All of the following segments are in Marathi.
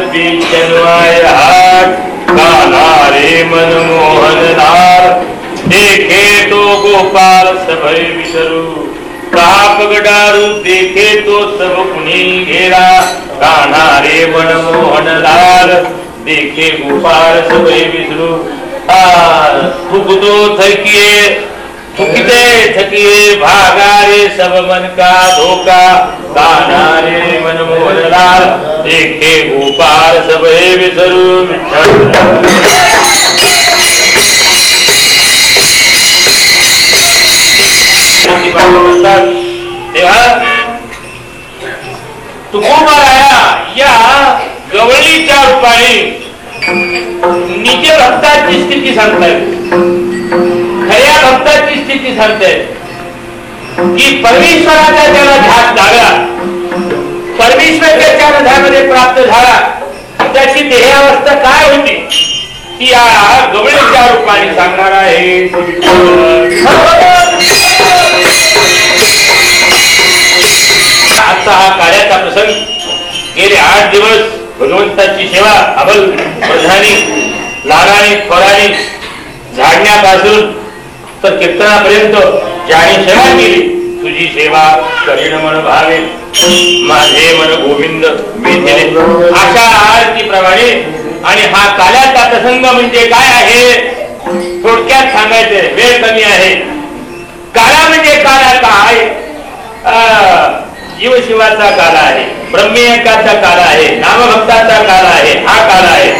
बिचनवाय हाट काला रे मनमोहन लाल देखे तो गोपाल सभय विसरू काप गडारू देखे तो सब कुणी घेरा कान्हा रे मनमोहन लाल देखे गोपाल सभय विसरू थुकतो थकिए थुकते थकिए भागा रे सब मन का धोखा कान्हा रे मनमोहन लाल देखे गोपाल सभय विसरू तेव्हा तुकोबाराया या गवळीच्या रूपाने निज भक्ताची स्थिती सांगतायत खऱ्या भक्ताची स्थिती सांगतायत की परमेश्वराचा त्याला ध्यास लागला परमेश्वर त्याच्या हृदयामध्ये प्राप्त झाला त्याची देहावस्था काय होती ती या गवळीच्या रूपाने सांगणार आहे आजचा हा कार्याचा प्रसंग गेले 8 दिवस भगवंताची सेवा अबल प्रधानी लाडाने थोराने झाडण्यापासून तर कीर्तनापर्यंत ज्याने सेवा केली तुझी सेवा करीन मन भावे माझे मन गोविंद मेथेले अशा आरतीप्रमाणे आणि हा काल्याचा प्रसंग म्हणजे काय आहे थोडक्यात सांगायचे वेळ कमी आहे काला म्हणजे काला काय जीव शिवाचा काला आहे ब्रह्मेकाचा काला आहे नामभक्ताचा काला आहे हा काला आहे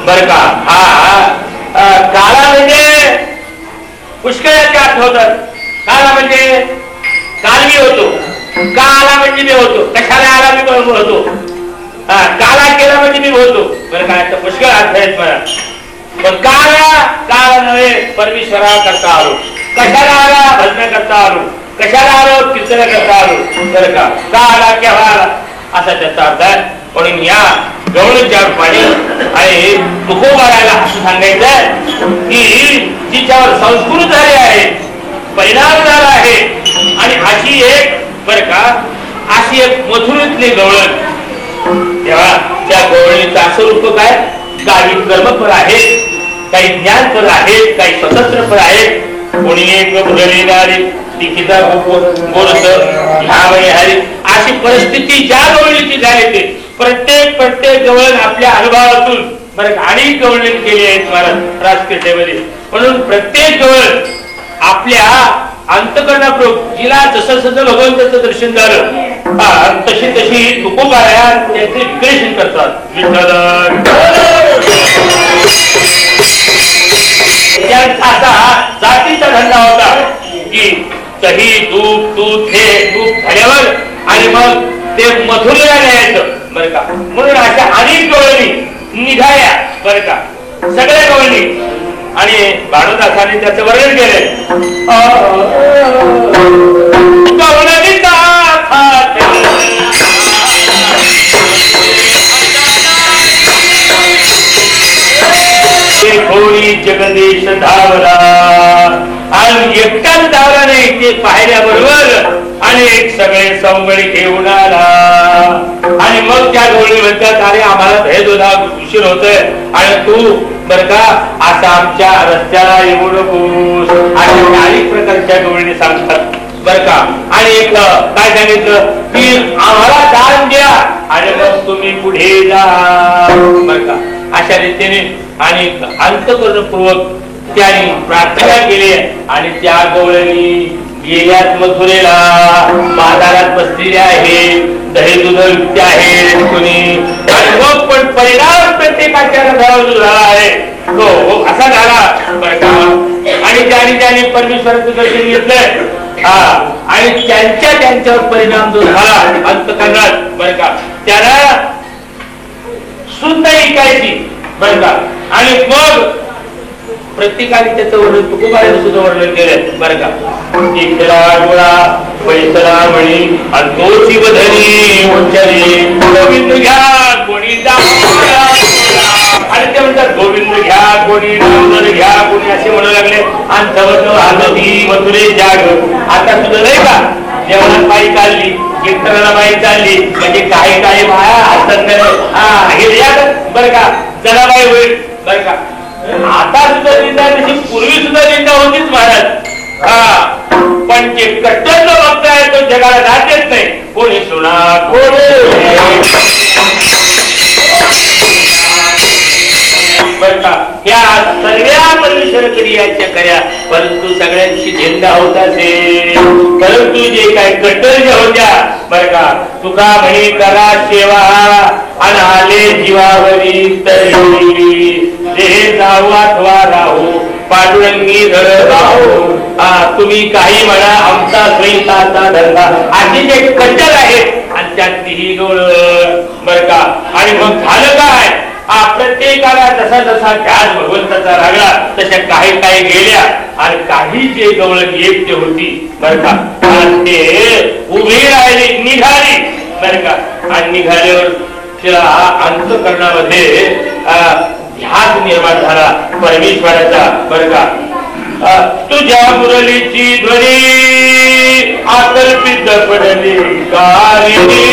बर का हा काला म्हणजे पुष्कळाचे अर्थ होतात काला म्हणजे काल मी होतो काला म्हणजे मी होतो कशाला आला मी होतो काला केला म्हणजे मी होतो बरं काय पुष्कळ अर्थ आहेत मला पण काला नव्हे परमेश्वरा करता आलो कशाला आला भजन करता आलो कशाला आलो कीर्तन करता आलो बरं का काला केव्हा आला असा त्याचा अर्थ आहे म्हणून या गवळीच्या रूपाने आणि तुकोबाराला असं सांगायचं की तिच्यावर संस्कृत झाले आहे परिणाम झाला आहे आणि अशी एक बरं का अशी एक मथुरेतली गवळण तेव्हा त्या गवळणीचं असं रूप काय काही कर्मफळ आहेत काही ज्ञानफळ आहेत काही स्वतंत्र फळ आहेत कोणी एक बुडलेली लिखिता गोरस ह्यावेळी हरी अशी परिस्थिती ज्या गवळणीची झाली ते प्रत्येक गवळण आपल्या अनुभवातून बरं अनेक गवळणी केली आहेत महाराज राजकीयतेमध्ये म्हणून प्रत्येक गवळण आपल्या अंतकरणापूर्वक जिला जसं भगवंताचं दर्शन झालं तशी तुकोबाराया त्याचे विक्रेषण करतात असा जातीचा धंदा होता की दही दूध हे दूध झाल्यावर आणि मग ते मथुरेला न्यायचं बरं का म्हणून अशा अनेक गवळणी निघाल्या बरं का सगळ्या गवळणी आणि भानुदासाने त्याचं वर्णन केलंय जगदीश धावला आणि एकटाच धावला नाही ते पाहिल्याबरोबर अनेक सगळे सवंगडी घेऊन आला आणि मग त्या गवळणी म्हणतात अरे आम्हाला भेद होता उशीर होतोय आणि तू बर का असं आमच्या रस्त्याला येऊ नकोस अशा अनेक प्रकारच्या गवळणी सांगतात बर का आणि एक काय सांगितलं की आम्हाला दान द्या आणि मग तुम्ही पुढे जा बर का अशा रीतीने आणि अंतःकरणपूर्वक त्यांनी प्रार्थना केली आणि त्या गवळणी गेल्यात मथुरेला बाजारात बसलेल्या आहे दही दूध विकते आहे कोणी आणि मग पण परिणाम प्रत्येकाच्या घरावर झाला आहे तो असा झाला बरं का आणि त्यांनी परमेश्वराचं दर्शन घेतलंय आणि त्यांच्यावर परिणाम जो झाला अंतःकरणात बरं का त्याला शुद्ध ऐकायची बरं का आणि मग प्रत्येकाने त्याचं वर्णन तुकोबाराने सुद्धा वर्णन केलं बरं का इकडा डोळा पैसला म्हणी आणि तोची बधनी उच्चरी गोविंद घ्या कोणी आणि ते म्हणतात गोविंद घ्या कोणी दामोदर घ्या कोणी असे म्हणू लागले आणि जवळ आनंदी मथुरे जाग आता सुद्धा नाही का जेवणात पायी काढली कीर्तनाला बाई चालली म्हणजे काही काही बाया असतात बर का जनाबाई होईल बर का. आता सुद्धा निंदा तशी पूर्वी सुद्धा निंदा होतीच महाराज. हा पण जे कट्टर भक्त आहे तो जगाला जातेच नाही. कोणी सुना कोणी या सर्व्या मनुष्य क्रियाच्या कर्या परंतु सगळ्यांची झेंडा होता ते. परंतु जे काय कट्टर ज्या होत्या बर का तुका म्हणे करा सेवा आणि आले जीवावरी तरी ते जाऊ अथवा राहू पांडुरंगी धर राहू. तुम्ही काही म्हणा आमचा स्वयंपाचा धंदा अशी जे कट्टर आहेत आणि त्यातलीही गवळ बर का. आणि मग झालं काय प्रत्येकाला जसा जसा ध्यास भगवंताचा लागला तशा काही काही गेल्या आणि काही जे गवळ एकटे होती बर का ते उभी राहिली निघाली बर का. आणि निघाल्यावर तिला अंतःकरणामध्ये ध्यास निर्माण झाला परमेश्वराचा बर का. तुझ्या मुरलीची ध्वनी आकल्पित पडली कारिणी.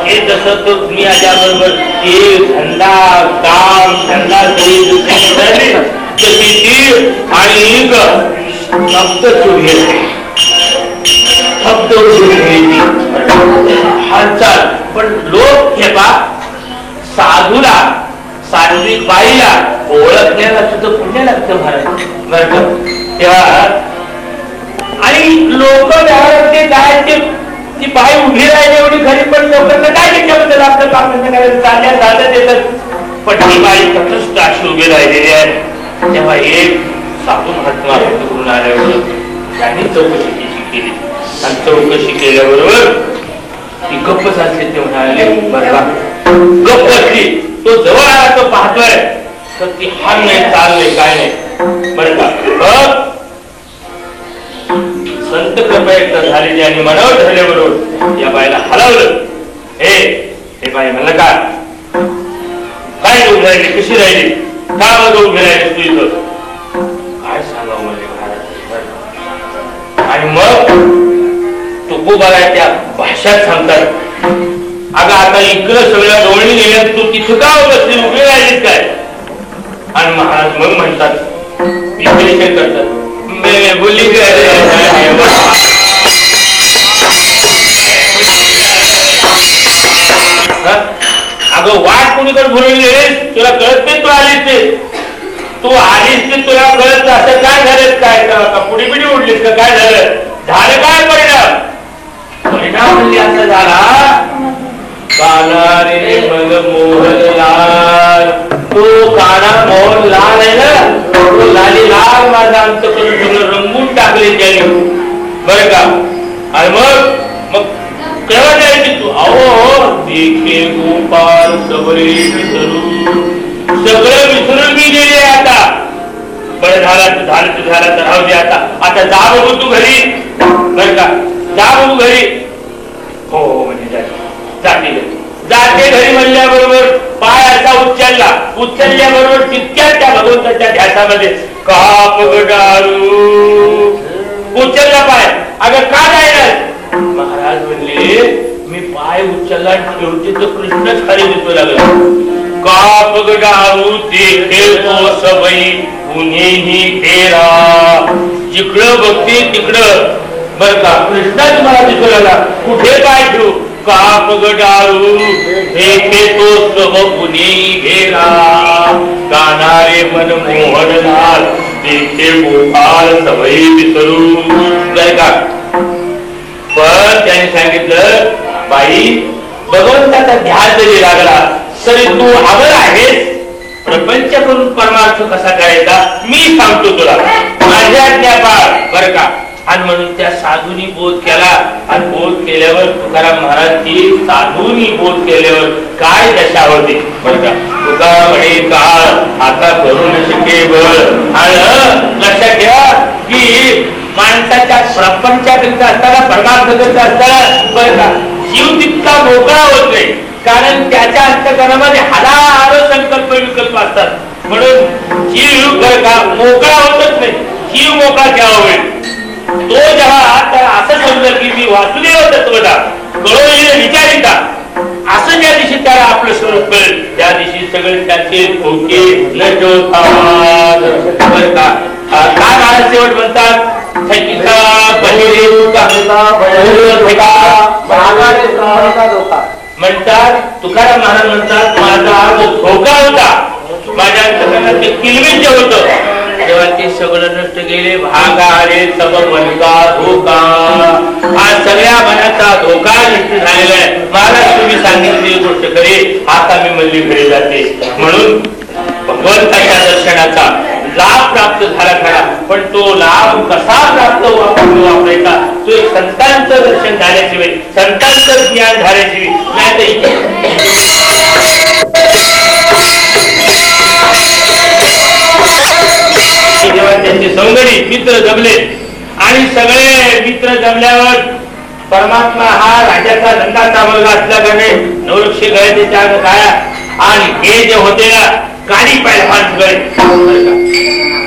हे जसं तो तुम्ही आल्याबरोबर हे धंदा काम धंदा तशी ती आणि शब्द सुरू शब्द हालचाल. पण लोक हे बा साधूला सात्विक बाईला ओळखण्याला सुद्धा पुण्य लागतं महाराज बर का. तेव्हा आणि लोक ते जायचे ती बाई उभी राहिली एवढी घरी पण लोकांना काय त्याच्याबद्दल आपलं काम करायचं चालल्या चालत येतात. पण ती बाई तटस्थ अशी उभी राहिलेली आहे. तेव्हा एक साधू महात्मा करून आल्यावर त्यांनी चौकशी केली आणि चौकशी केल्याबरोबर ती गप्पच असते ते म्हणाले बरं गप्प असली. तो जवळ आला तो पाहतोय तर ती हाल नाही चाल नाही काय नाही बरं का. संत कृपा एकदा झालेली आणि मनावर धरल्याबरोबर या बाईला हलवलं. हे बाई म्हणलं काय उभी राहिली कशी राहिली का मग उभी राहिली तू इथं काय सांगावं म्हणजे महाराज. आणि मग तुकोबाला त्या भाषात सांगतात अगं आता इकडं सगळ्या डोळणी गेल्या तू तिथं का बसली उभी राहिलीस काय. आणि महाराज मग म्हणतात विश्लेषण करतात बोलली अगं वाट कोणीकडे बोलून गेलीस तुला कळत नाही. तू आलीस ते तुला कळत असं काय झालं काय का पुढे पिढी उडलीस का काय झालं काय परिणाम म्हणजे असं झाला काना रे मग मोहनलाल. तो काना मोहनलाल आहे ना तो लाली लाल माझा अंत करून सगळं रंगून टाकले त्याने बरं का. आणि मग केव्हा जायची तू अहो देखे गोपाल सबरे विसरू सगळं विसरून मी गेले आता. बरं झालं तर राहू दे आता जा बघू तू घरी बरं का. जा बघू घरी हो म्हणजे जाते घरी म्हणल्याबरोबर पाय असा उचलल्याबरोबर तितक्या त्या भगवंताच्या ध्यासामध्ये काप गडारू उचलला पाय. अगं का जायला महाराज म्हणले मी पाय उचलला शेवटी तर कृष्णच खाली दिसू लागला. काप गडारू देखे तो सबई कुणीही फेरा. जिकडं बघते तिकडं बर का कृष्णाच मला दिसू लागला. कुठे पाय ठेवू काप गडारू देखे तो सब कुणी घेरा. गाणारे मन मोहनलाल देखे गोपाल सबई विसरू बर का. पण त्याने सांगितलं बाई भगवंताचा ध्यान जरी लागला तरी तू अमर आहेस. प्रपंच करून परमार्थ कसा करायचा मी सांगतो तुला माझ्या आज्ञा पाळ बर का. आणि म्हणून त्या साधूनी बोध केला आणि बोध केल्यावर तुकाराम महाराजची साधूनी बोध केल्यावर काय दशा होती बर का. तुका म्हणे काळ आता करू न शके बळ. आणि लक्षात ठेवा की माणसाच्या प्रपंचाकरिता असताना परमार्थ करता असताना बर का जीव तितका मोकळा होत नाही. कारण त्याच्या अंतःकरणामध्ये हजारो संकल्प विकल्प असतात. म्हणून जीव बर का मोकळा होतच नाही. जीव मोकळा केव्हा होईल तो जेव्हा असं समजेल की मी वासुदेव तत्वदा कळवलेलं विचारिता असं ज्या दिवशी त्याला आपलं स्वरूप कळेल त्या दिवशी सगळे त्याचे भोके न ठेवतात. बरं का काय महाराज शेवट म्हणतात म्हणतात तुकाराम महाराज म्हणतात माझा जो धोका होता माझ्या अंतकरणात ते किलबिल होतं तेव्हा ते सगळं नष्ट गेले. भागा आले सब मनका धोका. आज सगळ्या मनाचा धोका नष्ट झालेला आहे. महाराज तुम्ही सांगितली गोष्ट खरी आता मी मल्लीकडे जाते. म्हणून भगवंताच्या दर्शनाचा लाभ प्राप्त झाला खरा पण तो लाभ कसा प्राप्त वापरायचा तो एक संतांचं दर्शन झाल्याशिवाय संतांचं ज्ञान झाल्याशिवाय नाही. जेव्हा त्यांचे सौंदर्य मित्र जमले आणि सगळे मित्र जमल्यावर परमात्मा हा राजाचा नंदाचा मुलगा असल्याकारणे नवलक्ष गळे त्याच्या गाया आणि हे जे होते ना गाडी पैलवान सगळे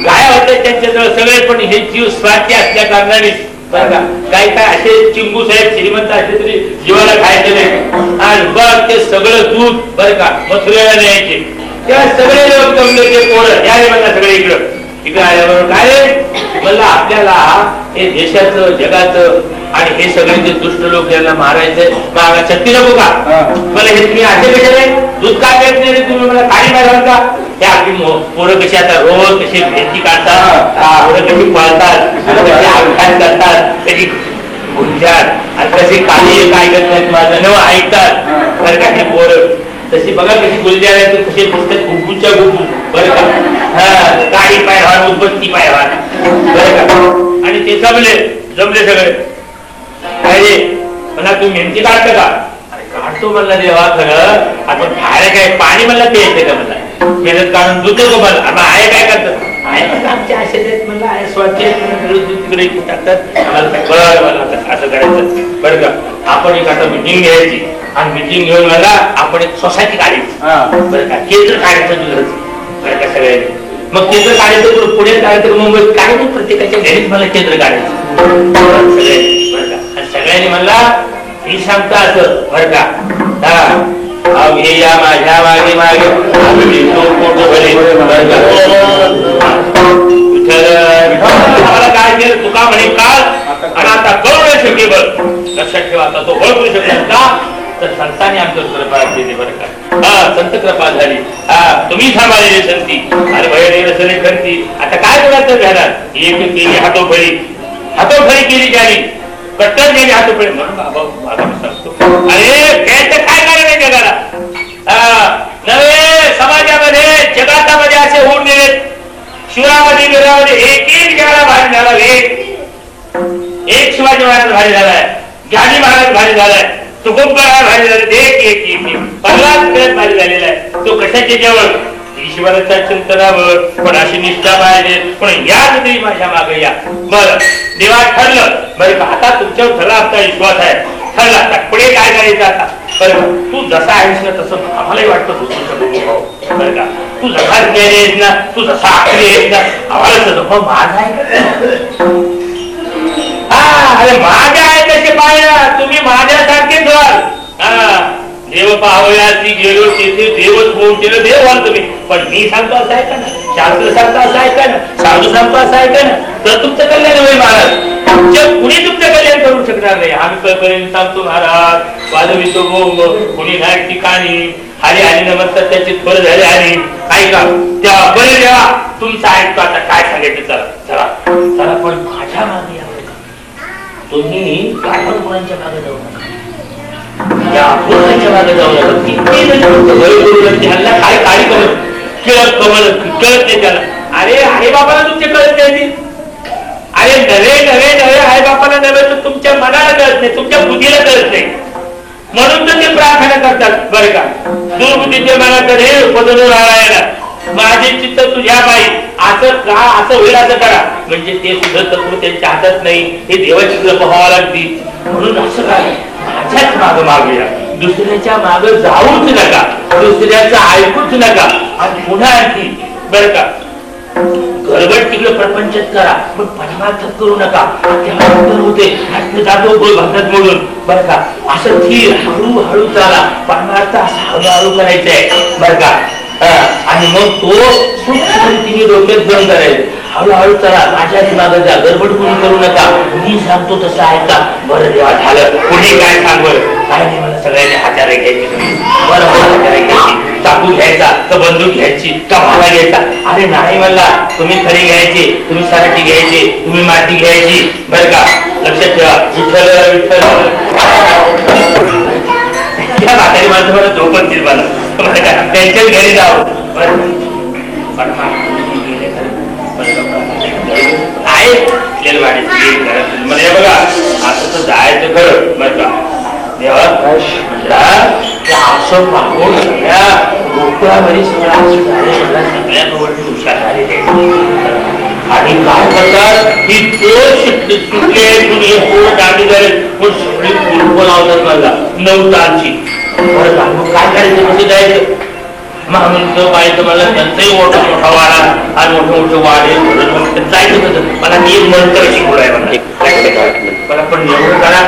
गाया होते त्यांच्याजवळ सगळे पण हे जीव स्वार्थी असल्या कारणाने बरं का काही काय असे चिंगू साहेब श्रीमंत असले तरी जीवाला खायचे नाही आणि बघ ते सगळं दूध बरं का मथुरेला न्यायचे तेव्हा सगळे लोक जमले ते पोरं यावे मला सगळे इकडं आल्याबरोबर काय मला आपल्याला हे देशाचं जगाचं आणि हे सगळे जे दुष्ट लोक यांना मारायचंय मागा शक्ती नको का मला हे तुम्ही असे कसे नाही दूध का देत नाही तुम्ही मला काही माराल का हे आपली पोरं कशी आता रोज कशी भेटी काढतात पोरं कशी पळतात कशी आख्यान करतात कशी गुंजात आणि कशी काही काय करतात माझं नवं ऐकतात बरं का हे पोरं तशी बघा कशी गुलजार आहे कसे दिसतात गुपूच्या गुपू बरं का काही पायवान उद्बत्ती पायवान बरं का आणि ते जमले सगळे काय रे मला तू मेहनती काढतं का अरे काढतो म्हणला देवा खरं आपण बाहेर काय पाणी म्हणला ते येते का मला मेहनत काढून दूध नको मला आहे काय करतात आहे आमच्या आशे देत म्हणलं आहे स्वच्छ दूध तिकडे टाकतात आम्हाला बरं मला असं करायचं बरं का आपण एक आता मिटिंग घ्यायची आणि मिटिंग घेऊन मला आपण एक सोसायटी काढायची बरं का केंद्र काढायचं तुझं बरं का सगळ्यांनी मग केंद्र काढायचं पुढे काढायचं मुंबईत काढायचं प्रत्येकाच्या घरीच मला केंद्र काढायचं सगळे बरं का आणि सगळ्यांनी म्हणला मी सांगतो असं बरं का हे या माझ्या मागे मागे मला काय केलं तुका म्हणे काळ आणि आता कळू नाही शकेल लक्षात ठेवा आता तो बळ करू शकेल का तर संतांनी आमचं कृपा दिली बरं का संत कृपा झाली तुम्ही सांभाळलेली संती अरे भय सगळे करती आता काय बोलायचं घरात एक केली हातोफळी केली त्याने कट्टर केली हातोफळी म्हणून बाबा सांगतो अरे त्याचं काय कारण आहे जगाला नव्हे समाजामध्ये जगातामध्ये असे होऊन गेले शिवरामध्ये बिरामध्ये एक जगाला भारी झाला एक शिवाजी महाराज भारी झालाय ज्ञानी महाराज भारी झालाय तुकोबराय भारी झाले एक प्रल्हाद भारी झालेला आहे तो कशाच्या जवळ ईश्वराच्या चिंतनावर पण अशी निष्ठा पाहिजे पण या तरी माझ्या मागे या बरं देवा ठरलं बरं आता तुमच्यावर खरा आमचा विश्वास आहे ठरला आता पुढे काय करायचं आता बरं तू जसा आहेस ना तसं आम्हालाही वाटतं बरं का तू जसा आहेस ना तू जसा आखरी आहेस ना आम्हाला तसं माझा आहे अरे माझ्या आहे तसे पाहिजे तुम्ही माझ्यासारखेच व्हाल देव पाहावया ती गेलो तेथे देवच होऊन केलं देव व्हाल तुम्ही पण मी सांगतो असं ऐका ना शास्त्र सांगतो असं ऐका ना साधू सांगतो असं ऐका ना तर तुमचं कल्याण होईल महाराज कुणी तुमचं कल्याण करू शकणार नाही आम्ही पर्यंत सांगतो महाराज वाजवितो बोंब कुणी नाही ठिकाणी हरी हरी नमस्कार त्याची थोडं झाले आणि ऐका तेव्हा बरे देवा तुमचं ऐकतो आता काय सांगायचं चला चला चला पण माझ्या मागे तुम्ही गाठण गुणांच्या मागे जाऊ नका या पूर्णाच्या मागे जाऊ नका किती हल्ला काय काळी कमल कळत नाही त्याला अरे आई बाबाला तुमचे कळत नाही अरे नवे आई बापाला नव्हे तर तुमच्या मनाला कळत नाही तुमच्या बुद्धीला कळत नाही म्हणून तर ते प्रार्थना करतात बरं का दुर्बुद्धीच्या मनाकडे पदनूर राहायला माझे चित्त तुझ्या बाई असं होईल असं करा म्हणजे ते सुद्धा तत्व त्यांच्या हातात नाही हे देवाची कृपा व्हावं लागते म्हणून असं काय माझ्याच मागं मागूया दुसऱ्याच्या मागं जाऊच नका दुसऱ्याचं ऐकूच नका आणि पुन्हा आणखी बरं का गडबड तिकडे प्रपंचात करा पण परमार्थात करू नका. तेव्हा होते जातो भगत म्हणून बरं का. असं धीर हळूहळू चाला. परमार्थ असं हळूहळू करायचंय बरं का. आणि मग तो तिने डोक्यात बंद करायचं. हळूहळू चला, माझ्या मागे जा, गडबड कोणी करू नका, मी सांगतो तसं ऐका. बरं देवा झालं, पुढे काय सांगवल काय नाही. मला सगळ्यांनी हातारे घ्यायची, बरं हातारे घ्यायची, चाकू घ्यायचा का बंदूक घ्यायची का भाला घ्यायचा. अरे नाही म्हणला, तुम्ही खडी घ्यायची, तुम्ही सराठी घ्यायची, तुम्ही माती घ्यायची बरं का. लक्षात ठेवा. विठ्ठल विठ्ठल. त्या म्हातारी माणसं मला झोपतील मला बरं का. त्यांच्याच घरी जावं बरं. म्हणजे बघा असं तर जायचं खरं बरं का. देवा असं पाहून सगळ्या गोकुळावरी सगळं असं झाले. मला सगळ्या जवळची हुशार झालेली आणि काय करतात की ते सुटले तुम्ही हो दाबी करेल पण सगळी कुलप लावतात मला 9 तारची बरं का. मग काय करायचं, कसं जायचं. महामुंचं पाहायचं मला त्यांचाही मोठा मोठा वाडा आणि मोठे मोठे वाडे जायचं होतं. मला ती एक मंत्र शिकवलाय मला पण एवढं करा